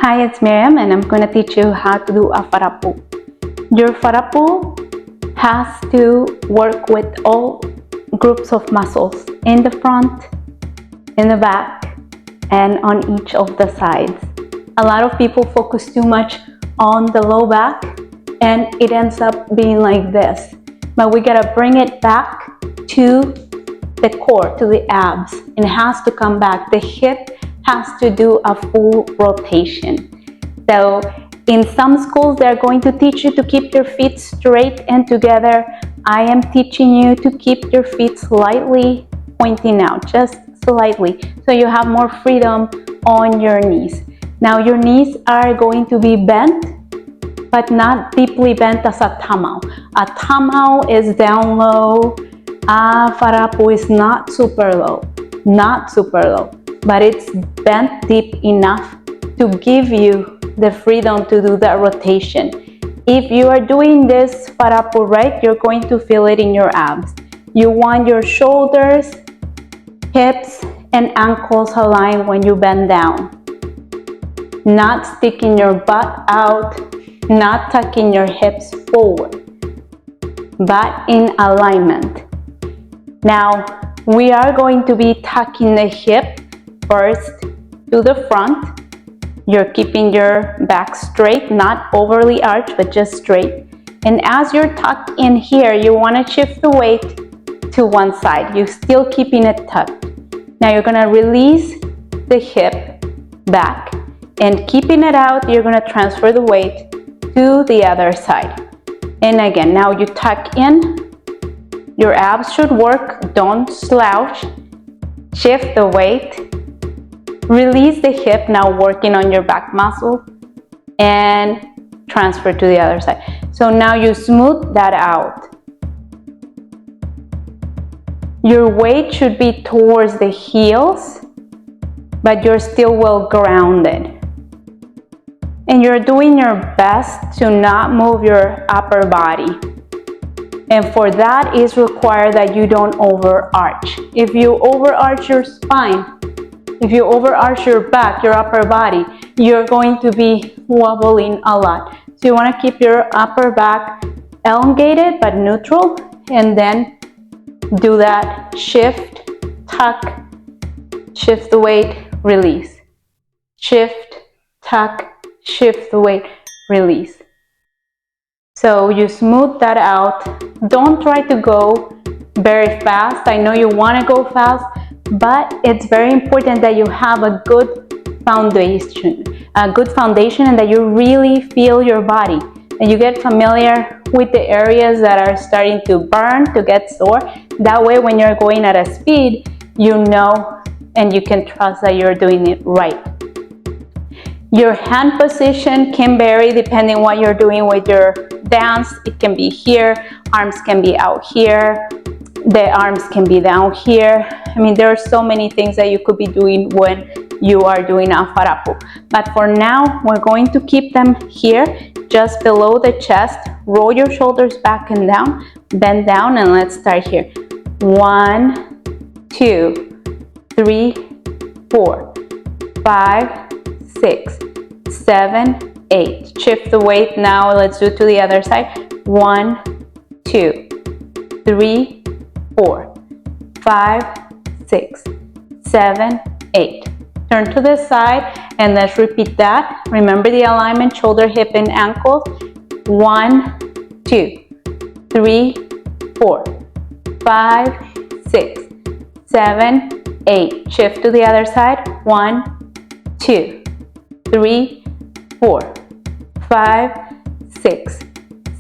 Hi, it's Myriam and I'm going to teach you how to do a wharapu. Your wharapu has to work with all groups of muscles in the front, in the back, and on each of the sides. A lot of people focus too much on the low back and it ends up being like this. But we gotta bring it back to the core, to the abs, and it has to come back. The hip has to do a full rotation. So in some schools, they're going to teach you to keep your feet straight and together. I am teaching you to keep your feet slightly pointing out, just slightly, so you have more freedom on your knees. Now your knees are going to be bent, but not deeply bent as a tamau. A tamau is down low. A wharapu is not super low, but it's bent deep enough to give you the freedom to do that rotation. If you are doing this wharapu right, you're going to feel it in your abs. You want your shoulders, hips, and ankles aligned when you bend down. Not sticking your butt out, not tucking your hips forward, but in alignment. Now, we are going to be tucking the hip first to the front. You're keeping your back straight, not overly arched, but just straight. And as you're tucked in here, you want to shift the weight to one side. You're still keeping it tucked. Now you're going to release the hip back, and keeping it out, you're going to transfer the weight to the other side. And again, now you tuck in. Your abs should work. Don't slouch. Shift the weight. Release the hip, now working on your back muscle, and transfer to the other side. So now you smooth that out. Your weight should be towards the heels, but you're still well grounded. And you're doing your best to not move your upper body. And for that is required that you don't overarch. If you overarch your spine, if you overarch your back, your upper body, you're going to be wobbling a lot. So you want to keep your upper back elongated but neutral, and then do that shift, tuck, shift the weight, release. Shift, tuck, shift the weight, release. So you smooth that out. Don't try to go very fast. I know you want to go fast, but it's very important that you have a good foundation, and that you really feel your body, and you get familiar with the areas that are starting to burn, to get sore. That way, when you're going at a speed, you know and you can trust that you're doing it right. Your hand position can vary depending what you're doing with your dance. It can be here, arms can be out here, the arms can be down here. I mean, there are so many things that you could be doing when you are doing a wharapu. But for now, we're going to keep them here, just below the chest. Roll your shoulders back and down, bend down, and let's start here. 1, 2, 3, 4, 5, 6, 7, 8. Shift the weight now. Let's do it to the other side. 1, 2, 3, 4, 5, 6, 7, 8. Turn to the side and let's repeat that. Remember the alignment, shoulder, hip, and ankle. 1, 2, 3, 4, 5, 6, 7, 8. Shift to the other side. 1, 2, 3, 4, 5, 6,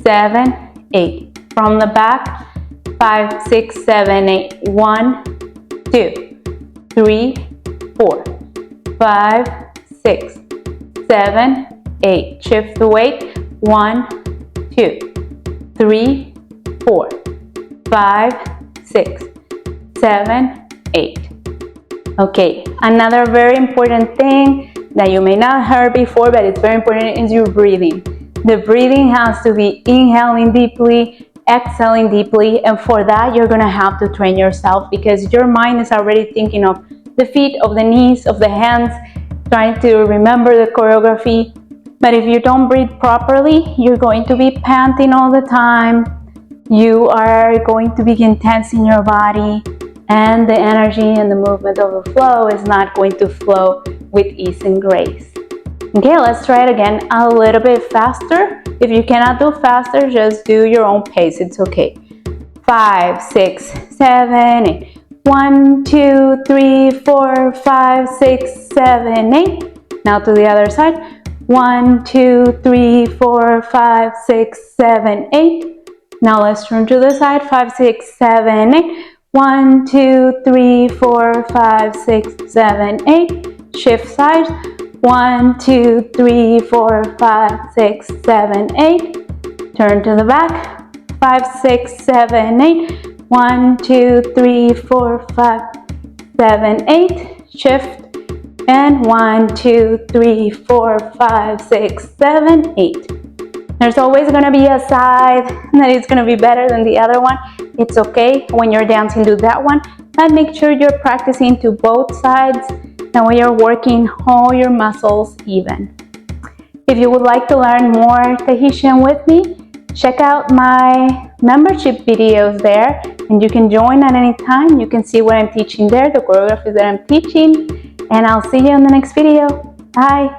7, 8. From the back, 5, 6, 7, 8. 1, 2, 3, 4, 5, 6, 7, 8. Shift the weight. 1, 2, 3, 4, 5, 6, 7, 8. Okay, another very important thing that you may not have heard before, but it's very important, is your breathing. The breathing has to be inhaling deeply, exhaling deeply, and for that you're gonna have to train yourself, because your mind is already thinking of the feet, of the knees, of the hands, trying to remember the choreography. But if you don't breathe properly, you're going to be panting all the time. You are going to begin tensing your body, and the energy and the movement of the flow is not going to flow with ease and grace. Okay, let's try it again a little bit faster. If you cannot do faster, just do your own pace. It's okay. 5, 6, 7, 8. 1, 2, 3, 4, 5, 6, 7, 8. Now to the other side. 1, 2, 3, 4, 5, 6, 7, 8. Now let's turn to the side. 5, 6, 7, 8. 1, 2, 3, 4, 5, 6, 7, 8. Shift sides. 1, 2, 3, 4, 5, 6, 7, 8. Turn to the back. 5, 6, 7, 8. 1, 2, 3, 4, 5, 7, 8. Shift. And 1, 2, 3, 4, 5, 6, 7, 8. There's always going to be a side that is going to be better than the other one. It's okay when you're dancing, do that one. But make sure you're practicing to both sides. That way you're working all your muscles even. If you would like to learn more Tahitian with me, check out my membership videos there, and you can join at any time. You can see what I'm teaching there, the choreography that I'm teaching, and I'll see you in the next video. Bye!